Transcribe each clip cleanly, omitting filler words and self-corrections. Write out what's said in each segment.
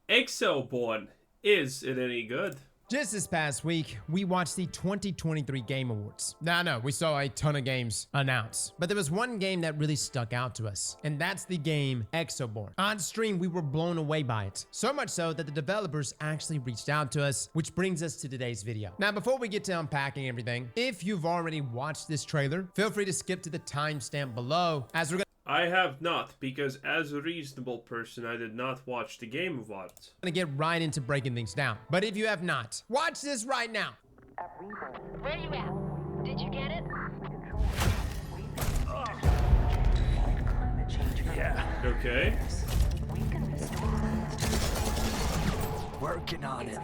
Exoborn. Is it any good? Just this past week, we watched the 2023 Game Awards. Now, I know, we saw a ton of games announced, but there was one game that really stuck out to us, and that's the game Exoborne. On stream, we were blown away by it. So much so that the developers actually reached out to us, which brings us to today's video. Now, before we get to unpacking everything, if you've already watched this trailer, feel free to skip to the timestamp below, as we're I have not, because as a reasonable person, I did not watch the Game Awards. gonna get right into breaking things down. But if you have not, watch this right now. Where you at? Did you get it? Yeah, Okay. working on it.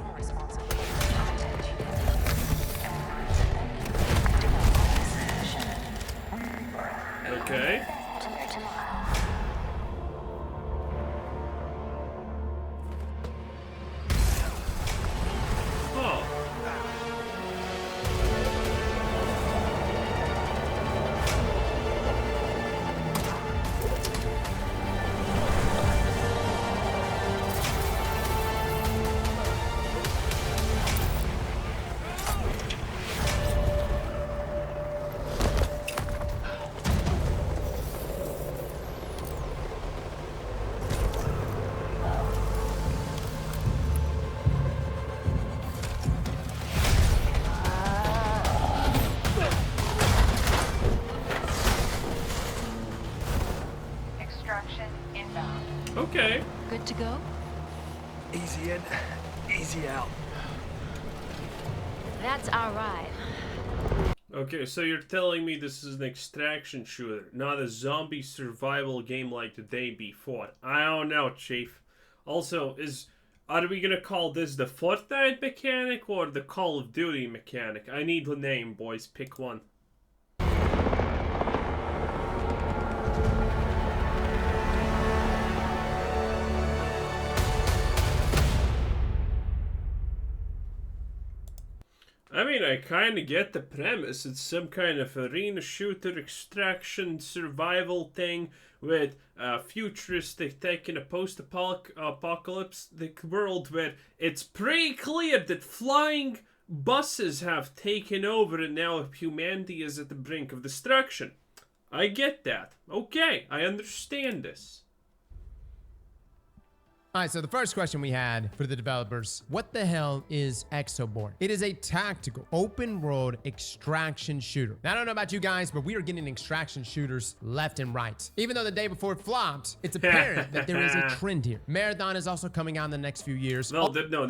Okay. Oh. Extraction inbound. Okay. Good to go? Easy in, easy out. That's our ride. Okay, so you're telling me this is an extraction shooter, not a zombie survival game like the day before. I don't know, Chief. Also, are we gonna call this the Fortnite mechanic or the Call of Duty mechanic? I need a name, boys. Pick one. I mean, I kind of get the premise. It's some kind of arena shooter, extraction, survival thing with futuristic tech in a post-apocalyptic world where it's pretty clear that flying buses have taken over and now humanity is at the brink of destruction. I get that. Okay, I understand this. Alright, so the first question we had for the developers, what the hell is Exoborne? It is a tactical, open-world extraction shooter. Now, I don't know about you guys, but we are getting extraction shooters left and right. Even though the day before it flopped, it's apparent that there is a trend here. Marathon is also coming out in the next few years. No, no.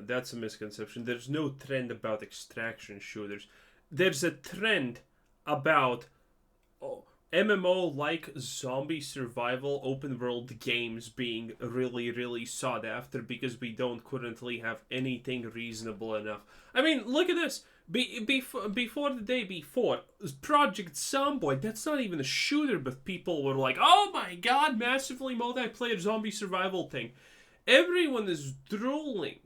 That's a misconception. There's no trend about extraction shooters. There's a trend about MMO-like zombie survival open-world games being really, really sought after because we don't currently have anything reasonable enough. I mean, look at this. Before the day before, Project Zomboid, that's not even a shooter, but people were like, oh my god, massively multiplayer zombie survival thing. Everyone is drooling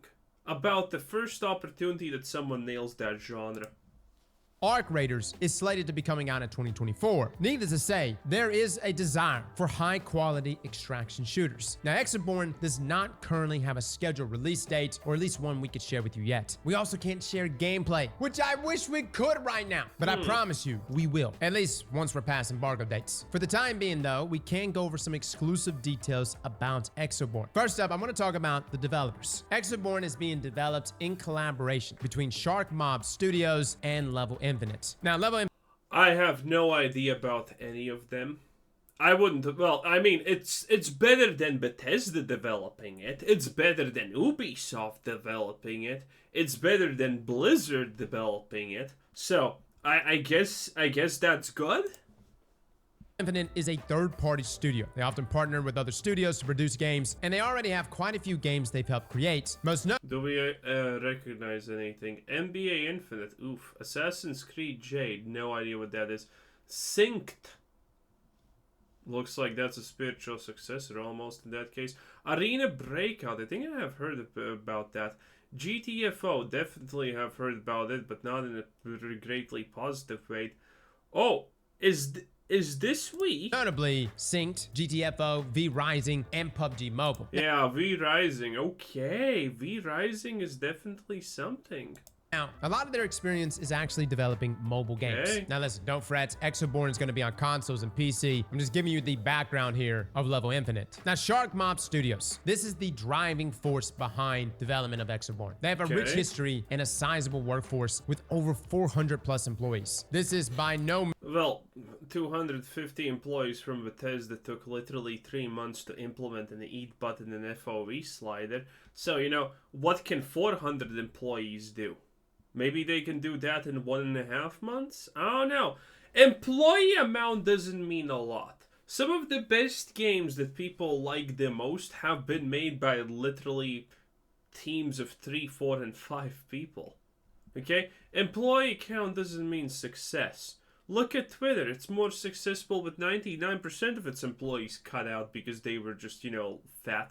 about the first opportunity that someone nails that genre. Arc Raiders is slated to be coming out in 2024. Needless to say, there is a desire for high-quality extraction shooters. Now, Exoborne does not currently have a scheduled release date, or at least one we could share with you yet. We also can't share gameplay, which I wish we could right now, but I promise you, we will. At least once we're past embargo dates. For the time being, though, we can go over some exclusive details about Exoborne. First up, I want to talk about the developers. Exoborne is being developed in collaboration between Shark Mob Studios and Level Infinite. Now, I have no idea about any of them. I wouldn't. Well, I mean, it's better than Bethesda developing it. It's better than Ubisoft developing it. It's better than Blizzard developing it. So I guess that's good. Infinite is a third-party studio. They often partner with other studios to produce games, and they already have quite a few games they've helped create. Do we recognize anything? NBA Infinite, oof. Assassin's Creed Jade, no idea what that is. Synced. Looks like that's a spiritual successor almost in that case. Arena Breakout, I think I have heard about that. GTFO, definitely have heard about it, but not in a greatly positive way. Oh, is is this week. Notably, Synced, GTFO, V Rising, and PUBG Mobile. Yeah, V Rising. Okay, V Rising is definitely something. Now, a lot of their experience is actually developing mobile games. Okay. Now listen, don't fret, Exoborn is going to be on consoles and PC. I'm just giving you the background here of Level Infinite. Now, Shark Mob Studios. This is the driving force behind development of Exoborn. They have a rich history and a sizable workforce with over 400 plus employees. This is by no means Well, 250 employees from Bethesda took literally 3 months to implement an eat button and FOV slider. So, you know, what can 400 employees do? Maybe they can do that in 1.5 months? I don't know. Employee amount doesn't mean a lot. Some of the best games that people like the most have been made by literally teams of 3, 4, and 5 people. Okay? Employee count doesn't mean success. Look at Twitter. It's more successful with 99% of its employees cut out because they were just, you know, fat.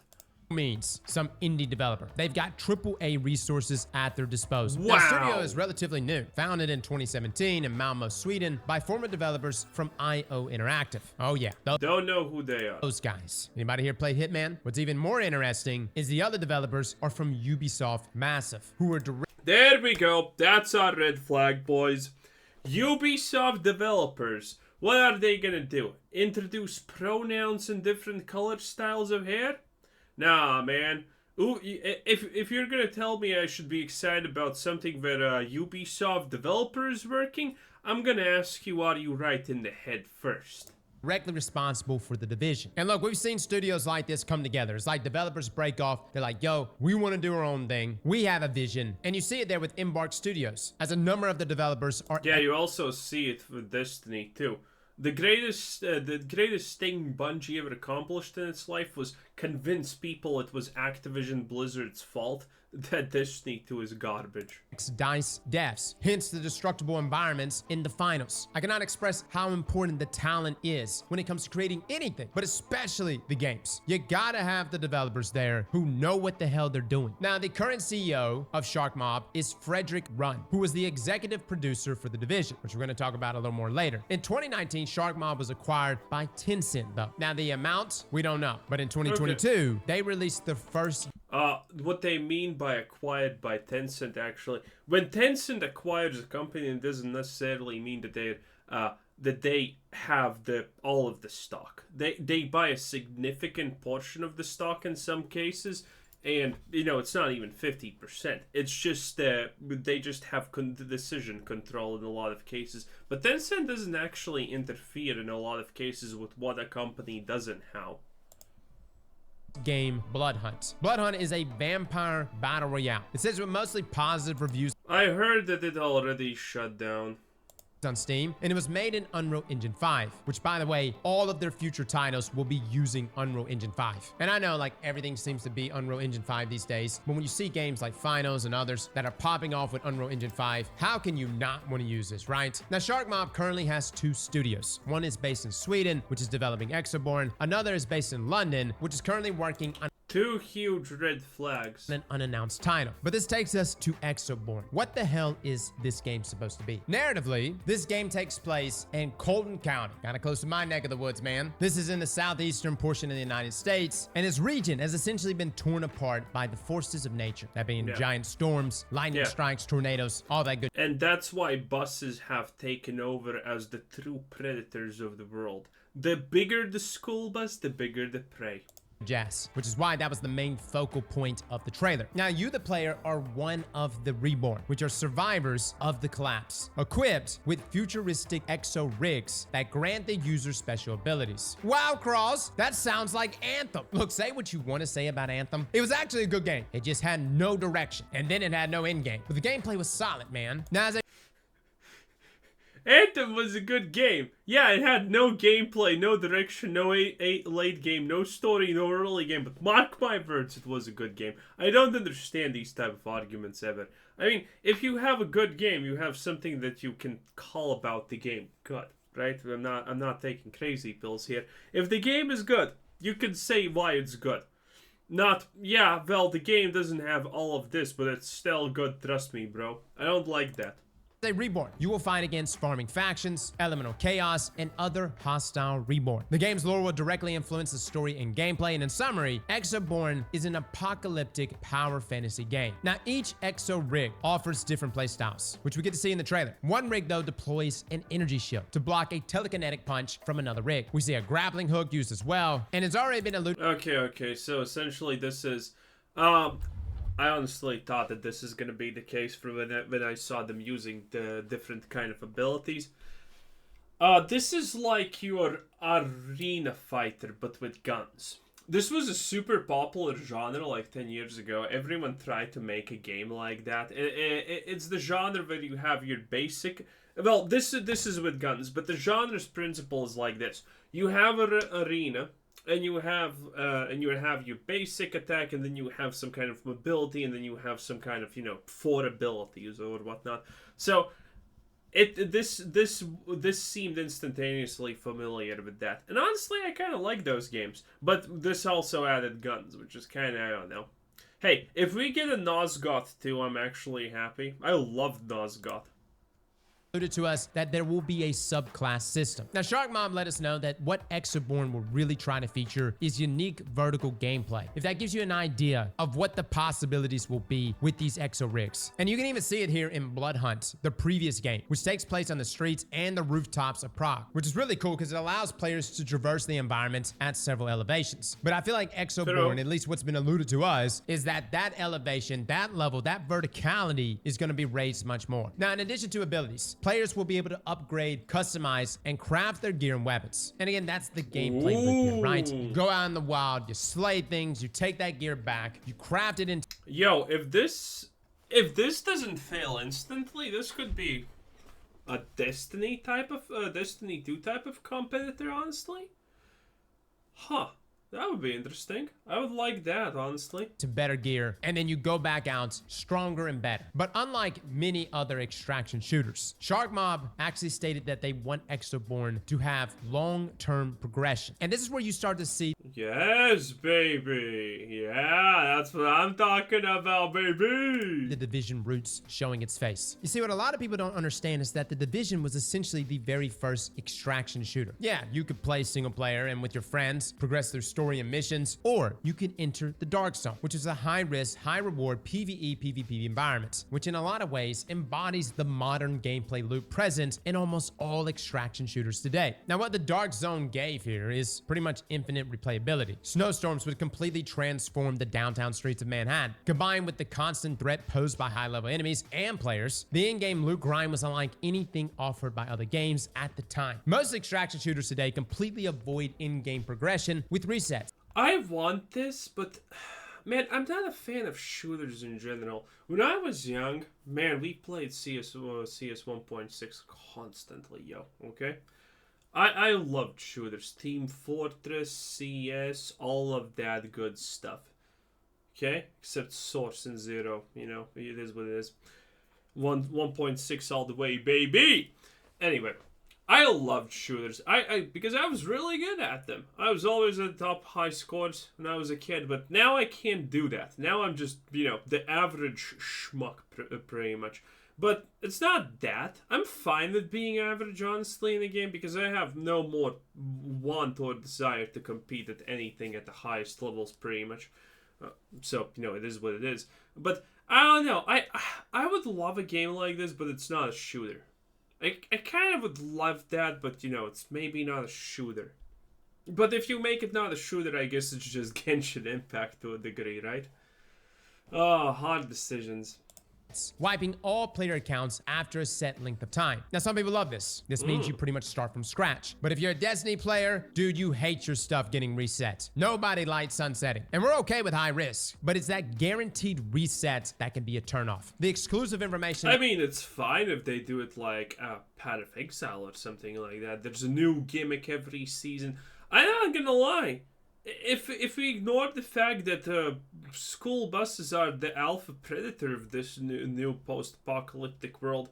means some indie developer. They've got AAA resources at their disposal. Wow. The studio is relatively new, founded in 2017 in Malmo, Sweden, by former developers from IO Interactive. Oh yeah, Don't know who they are. those guys. Anybody here play Hitman? What's even more interesting is the other developers are from Ubisoft Massive, who are direct. There we go. That's our red flag, boys. Ubisoft developers. What are they gonna do? Introduce pronouns and different color styles of hair? Nah, man. Ooh, if you're gonna tell me I should be excited about something that Ubisoft developer is working, I'm gonna ask you, are you right in the head first? Directly responsible for the division. And look, we've seen studios like this come together. It's like developers break off. They're like, yo, we want to do our own thing. We have a vision. And you see it there with Embark Studios, as a number of the developers are... Yeah, you also see it with Destiny too. The greatest thing Bungie ever accomplished in its life was convince people it was Activision Blizzard's fault that Destiny 2 is garbage. DICE devs, hence the destructible environments in the finals. I cannot express how important the talent is when it comes to creating anything, but especially the games. You gotta have the developers there who know what the hell they're doing. Now, the current CEO of Shark Mob is Frederick Runn, who was the executive producer for The Division, which we're gonna talk about a little more later. In 2019, Shark Mob was acquired by Tencent, though. Now, the amount, we don't know, but in 2022, they released the first... What they mean by acquired by Tencent, actually, when Tencent acquires a company, it doesn't necessarily mean that they have all of the stock. They buy a significant portion of the stock in some cases, and you know it's not even 50%. It's just they just have the decision control in a lot of cases. But Tencent doesn't actually interfere in a lot of cases with what a company does and how. Game Blood Hunt. Blood Hunt is a vampire battle royale. It says with mostly positive reviews I heard that it already shut down on Steam, and it was made in Unreal Engine 5, which, by the way, all of their future titles will be using Unreal Engine 5. And I know, like, everything seems to be Unreal Engine 5 these days, but when you see games like Finals and others that are popping off with Unreal Engine 5, how can you not want to use this, right? Now, Shark Mob currently has 2 studios. One is based in Sweden, which is developing Exoborn. Another is based in London, which is currently working on 2 huge red flags. an unannounced title. But this takes us to Exoborn. What the hell is this game supposed to be? Narratively, this game takes place in Colton County, kind of close to my neck of the woods, man. This is in the southeastern portion of the United States, and its region has essentially been torn apart by the forces of nature, that being giant storms, lightning strikes, tornadoes, all that good. And that's why buses have taken over as the true predators of the world. The bigger the school bus, the bigger the prey. Jazz, which is why that was the main focal point of the trailer. Now, you, the player, are one of the Reborn, which are survivors of the collapse, equipped with futuristic exo rigs that grant the user special abilities. Wow, Cross, that sounds like Anthem. Look, say what you want to say about Anthem. It was actually a good game. It just had no direction, and then it had no end game. But the gameplay was solid, man. Now, as Anthem was a good game. Yeah, it had no gameplay, no direction, no late game, no story, no early game. But mark my words, it was a good game. I don't understand these type of arguments ever. I mean, if you have a good game, you have something that you can call about the game good, right? I'm not taking crazy pills here. If the game is good, you can say why it's good. Not, yeah, well, the game doesn't have all of this, but it's still good. Trust me, bro. I don't like that. a Reborn. You will fight against farming factions, elemental chaos, and other hostile Reborn. The game's lore will directly influence the story and gameplay, and in summary, Exoborn is an apocalyptic power fantasy game. Now, each Exo rig offers different playstyles, which we get to see in the trailer. One rig, though, deploys an energy shield to block a telekinetic punch from another rig. We see a grappling hook used as well, and it's already been alluded. Okay, so essentially this is, I honestly thought that this is gonna be the case for when I saw them using the different kind of abilities. This is like your arena fighter, but with guns. This was a super popular genre like 10 years ago. Everyone tried to make a game like that. It's the genre where you have your basic... Well, this is with guns, but the genre's principle is like this. You have an arena, and you have your basic attack, and then you have some kind of mobility, and then you have some kind of, you know, 4 abilities or whatnot. So this seemed instantaneously familiar with that, and honestly, I kind of like those games. But this also added guns, which is kind of, I don't know. Hey, if we get a Nosgoth too, I'm actually happy. I love Nosgoth. To us that there will be a subclass system. Now, Shark Mob let us know that what Exoborn will really try to feature is unique vertical gameplay. If that gives you an idea of what the possibilities will be with these Exo rigs. And you can even see it here in Blood Hunt, the previous game, which takes place on the streets and the rooftops of Prague, which is really cool because it allows players to traverse the environment at several elevations. But I feel like Exoborn, at least what's been alluded to us, is that elevation, that level, that verticality is going to be raised much more. Now, in addition to abilities, players will be able to upgrade, customize, and craft their gear and weapons. And again, that's the gameplay loop here, right? You go out in the wild, you slay things, you take that gear back, you craft it into... Yo, if this doesn't fail instantly, this could be a Destiny 2 type of competitor, honestly. Huh. That would be interesting. I would like that, honestly. To better gear, and then you go back out stronger and better. But unlike many other extraction shooters, Shark Mob actually stated that they want Exoborn to have long-term progression. And this is where you start to see... Yes, baby. Yeah, that's what I'm talking about, baby. The Division roots showing its face. You see, what a lot of people don't understand is that the Division was essentially the very first extraction shooter. Yeah, you could play single player and with your friends, progress through story and missions, or you can enter the Dark Zone, which is a high-risk, high-reward PvE, PvP environment, which in a lot of ways embodies the modern gameplay loop present in almost all extraction shooters today. Now, what the Dark Zone gave here is pretty much infinite replayability. Snowstorms would completely transform the downtown streets of Manhattan. Combined with the constant threat posed by high-level enemies and players, the in-game loot grind was unlike anything offered by other games at the time. Most extraction shooters today completely avoid in-game progression with resets. I want this, but man, I'm not a fan of shooters in general. When I was young, man, we played CS 1.6 constantly, yo, okay? I loved shooters. Team Fortress, CS, all of that good stuff. Okay? Except Source and Zero, you know, it is what it is. 1.6 all the way, baby! Anyway, I loved shooters. Because I was really good at them. I was always at the top high scores when I was a kid, but now I can't do that. Now I'm just, you know, the average schmuck pretty much. But it's not that. I'm fine with being average, honestly, in the game, because I have no more want or desire to compete at anything at the highest levels, pretty much. So, you know, it is what it is. But, I don't know. I would love a game like this, but it's not a shooter. I kind of would love that, but, you know, it's maybe not a shooter. But if you make it not a shooter, I guess it's just Genshin Impact to a degree, right? Oh, hard decisions. Wiping all player accounts after a set length of time. Now, some people love this. This means you pretty much start from scratch. But if you're a Destiny player, dude, you hate your stuff getting reset. Nobody likes sunsetting. And we're okay with high risk, but it's that guaranteed reset that can be a turnoff. The exclusive information... I mean, it's fine if they do it like Path of Exile or something like that. There's a new gimmick every season. I'm not gonna lie. If we ignore the fact that school buses are the alpha predator of this new post-apocalyptic world,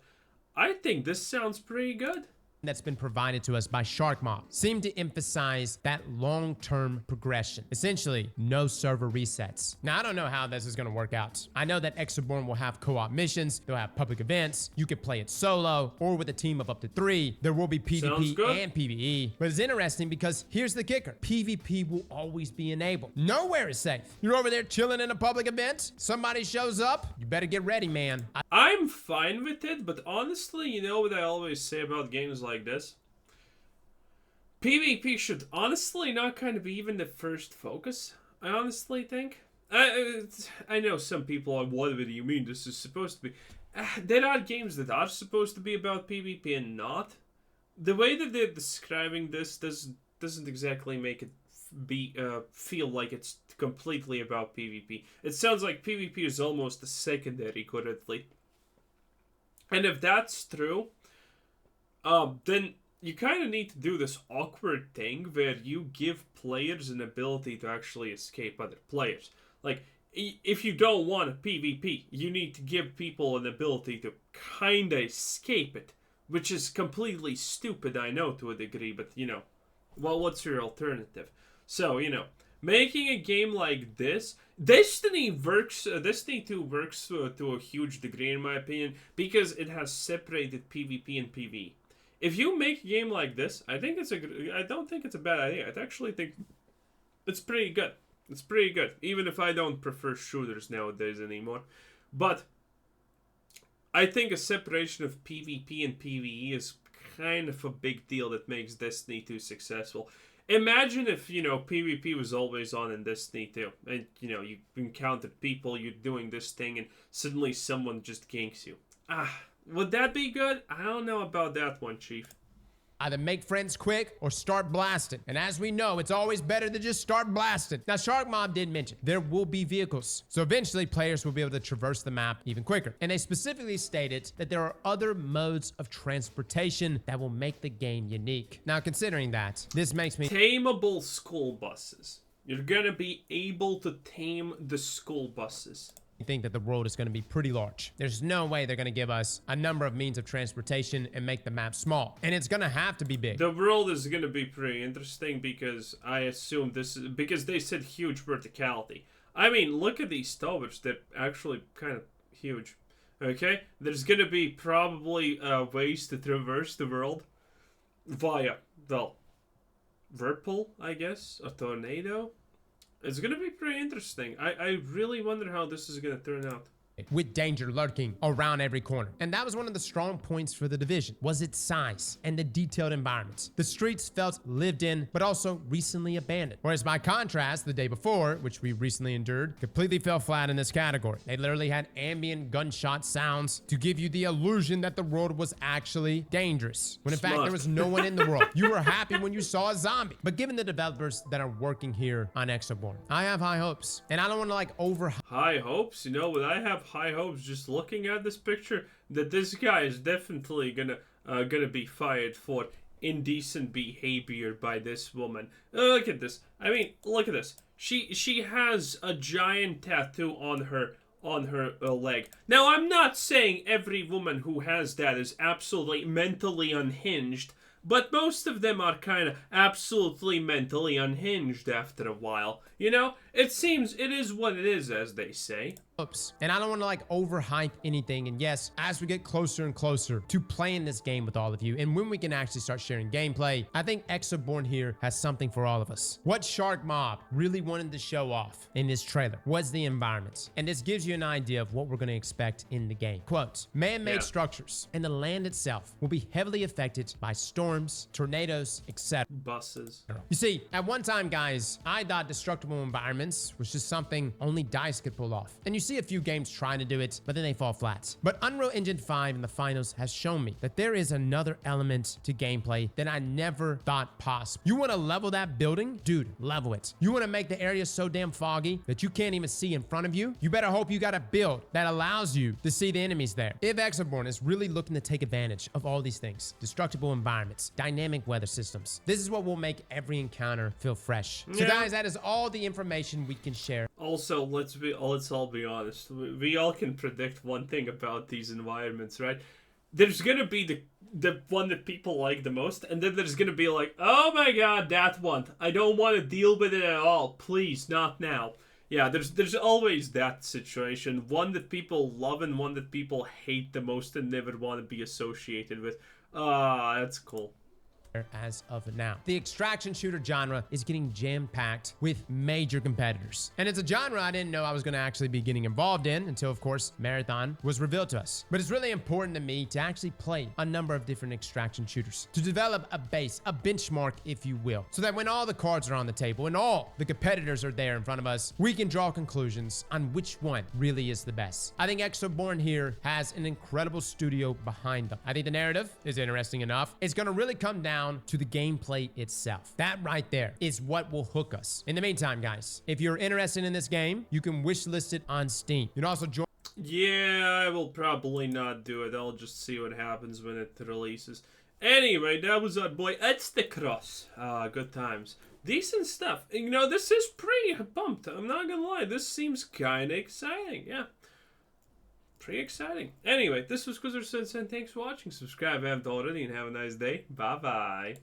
I think this sounds pretty good. that's been provided to us by Shark Mob seem to emphasize that long-term progression. Essentially, no server resets. Now, I don't know how this is going to work out. I know that Exoborn will have co-op missions, they'll have public events, you could play it solo or with a team of up to 3. There will be PvP and PvE. But it's interesting because here's the kicker. PvP will always be enabled. Nowhere is safe. You're over there chilling in a public event, somebody shows up, you better get ready, man. I'm fine with it, but honestly, you know what I always say about games like this? PvP should honestly not kind of be even the first focus, I honestly think. I know some people are, what do you mean this is supposed to be? There are games that are supposed to be about PvP and not. The way that they're describing this doesn't exactly make it feel like it's completely about PvP. It sounds like PvP is almost a secondary currently. And if that's true, then you kind of need to do this awkward thing where you give players an ability to actually escape other players. Like, if you don't want a PvP, you need to give people an ability to kind of escape it. Which is completely stupid, I know, to a degree, but, you know, well, what's your alternative? So, you know, making a game like this, Destiny 2 works to a huge degree, in my opinion, because it has separated PvP and PvE. If you make a game like this, I don't think it's a bad idea. I actually think it's pretty good. It's pretty good, even if I don't prefer shooters nowadays anymore. But I think a separation of PvP and PvE is kind of a big deal that makes Destiny 2 successful. Imagine if, you know, PvP was always on in Destiny 2, and, you know, you encountered people, you're doing this thing, and suddenly someone just ganks you. Would that be good? I don't know about that one, Chief. Either make friends quick or start blasting. And as we know, it's always better to just start blasting. Now, Shark Mob did mention there will be vehicles. So eventually players will be able to traverse the map even quicker. And they specifically stated that there are other modes of transportation that will make the game unique. Now, considering that, this makes me... Tameable school buses. You're gonna be able to tame the school buses. think that the world is going to be pretty large. There's no way they're going to give us a number of means of transportation and make the map small. And it's going to have to be big. The world is going to be pretty interesting because I assume this is because they said huge verticality. I mean, look at these towers. They're actually kind of huge. Okay? There's going to be probably ways to traverse the world via, well, whirlpool, I guess, a tornado. It's going to be pretty interesting. I really wonder how this is going to turn out. With danger lurking around every corner. And that was one of the strong points for the Division, was its size and the detailed environments. The streets felt lived in, but also recently abandoned. Whereas by contrast, the day before, which we recently endured, completely fell flat in this category. They literally had ambient gunshot sounds to give you the illusion that the world was actually dangerous. When in fact, there was no one in the world. You were happy when you saw a zombie. But given the developers that are working here on Exoborn, I have high hopes. And I don't want to like high hopes? You know, but I have high hopes just looking at this picture that this guy is definitely gonna be fired for indecent behavior by this woman. Look at this. I mean, look at this. She has a giant tattoo on her leg. Now, I'm not saying every woman who has that is absolutely mentally unhinged, but most of them are kind of absolutely mentally unhinged after a while. You know, it seems it is what it is, as they say. And I don't want to like overhype anything. And yes, as we get closer and closer to playing this game with all of you, and when we can actually start sharing gameplay, I think Exoborn here has something for all of us. What Shark Mob really wanted to show off in this trailer was the environments. And this gives you an idea of what we're going to expect in the game. Quote, man-made structures and the land itself will be heavily affected by storms, tornadoes, etc. Buses. You see, at one time, guys, I thought destructible environments was just something only DICE could pull off. And you see a few games trying to do it, but then they fall flat. But Unreal Engine 5 in the finals has shown me that there is another element to gameplay that I never thought possible. You want to level that building? Dude, level it. You want to make the area so damn foggy that you can't even see in front of you? You better hope you got a build that allows you to see the enemies there. If Exoborn is really looking to take advantage of all these things, destructible environments, dynamic weather systems, this is what will make every encounter feel fresh. So guys, that is all the information we can share. Also, let's all be honest. We all can predict one thing about these environments, right? there's gonna be the one that people like the most, and then there's gonna be like, oh my god, that one. I don't want to deal with it at all. Please, not now. Yeah, there's always that situation. One that people love and one that people hate the most and never want to be associated with. Ah, that's cool. As of now, the extraction shooter genre is getting jam-packed with major competitors, and it's a genre I didn't know I was going to actually be getting involved in until, of course, Marathon was revealed to us. But it's really important to me to actually play a number of different extraction shooters to develop a base, a benchmark, if you will, so that when all the cards are on the table and all the competitors are there in front of us, we can draw conclusions on which one really is the best. I think Exoborne here has an incredible studio behind them. I think the narrative is interesting enough. It's going to really come down to the gameplay itself. That right there is what will hook us. In the meantime, guys, if you're interested in this game, you can wishlist it on Steam. You can also join. Yeah, I will probably not do it. I'll just see what happens when it releases. Anyway, that was our boy It's the Cross. Good times. Decent stuff. You know, this is pretty pumped. I'm not gonna lie. This seems kind of exciting. Yeah. Pretty exciting. Anyway, this was Tencent. Thanks for watching. Subscribe if you haven't already, and have a nice day. Bye-bye.